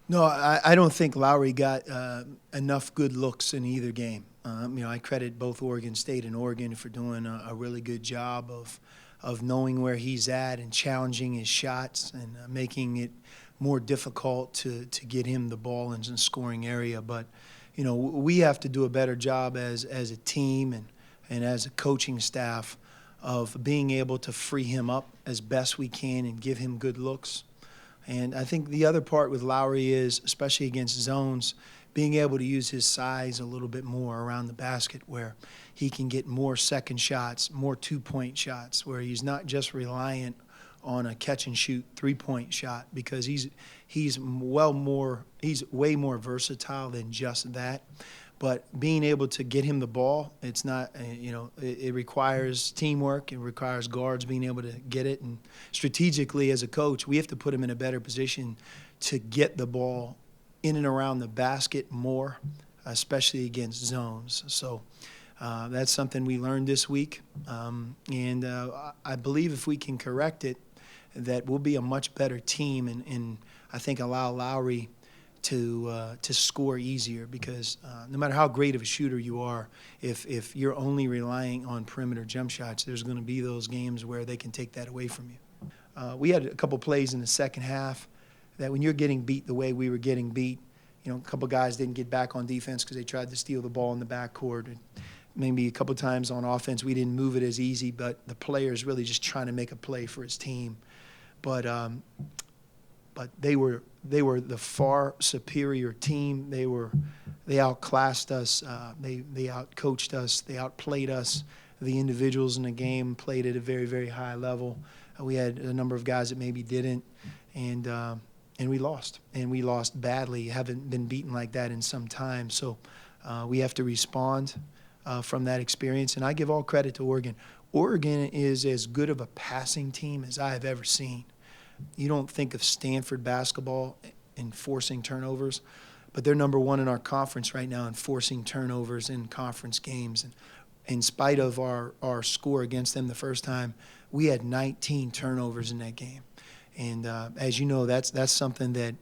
No, I don't think Lowry got enough good looks in either game. I credit both Oregon State and Oregon for doing a really good job of knowing where he's at and challenging his shots and making it more difficult to get him the ball in the scoring area. But, we have to do a better job as a team and as a coaching staff of being able to free him up as best we can and give him good looks. And I think the other part with Lowry is, especially against zones, being able to use his size a little bit more around the basket where he can get more second shots, more two-point shots, where he's not just reliant on a catch-and-shoot three-point shot because he's way more versatile than just that. But being able to get him the ball, it's not, it requires teamwork. It requires guards being able to get it. And strategically, as a coach, we have to put him in a better position to get the ball in and around the basket more, especially against zones. So that's something we learned this week. And I believe if we can correct it, that we'll be a much better team and I think allow Lowry to score easier because no matter how great of a shooter you are, if you're only relying on perimeter jump shots, there's going to be those games where they can take that away from you. We had a couple plays in the second half that when you're getting beat the way we were getting beat, a couple guys didn't get back on defense because they tried to steal the ball in the backcourt. And maybe a couple times on offense we didn't move it as easy, but the player is really just trying to make a play for his team. But they were the far superior team. They outclassed us. They outcoached us. They outplayed us. The individuals in the game played at a very, very high level. We had a number of guys that maybe didn't, and we lost. And we lost badly. Haven't been beaten like that in some time. So we have to respond from that experience. And I give all credit to Oregon. Oregon is as good of a passing team as I have ever seen. You don't think of Stanford basketball in forcing turnovers, but they're number one in our conference right now in forcing turnovers in conference games. And in spite of our score against them the first time, we had 19 turnovers in that game. And as you know, that's something that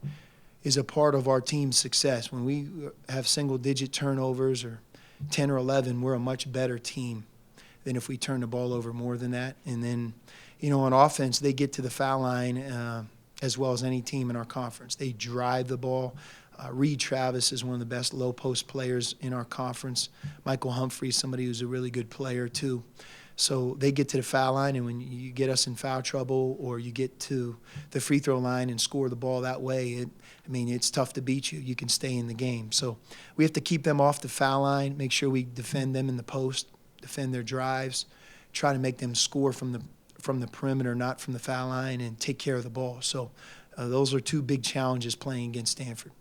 is a part of our team's success. When we have single-digit turnovers or 10 or 11, we're a much better team than if we turn the ball over more than that. And then, on offense, they get to the foul line as well as any team in our conference. They drive the ball. Reed Travis is one of the best low-post players in our conference. Michael Humphrey is somebody who's a really good player too. So they get to the foul line, and when you get us in foul trouble or you get to the free throw line and score the ball that way, it's tough to beat you. You can stay in the game. So we have to keep them off the foul line, make sure we defend them in the post, defend their drives, try to make them score from the perimeter, not from the foul line, and take care of the ball. So those are two big challenges playing against Stanford.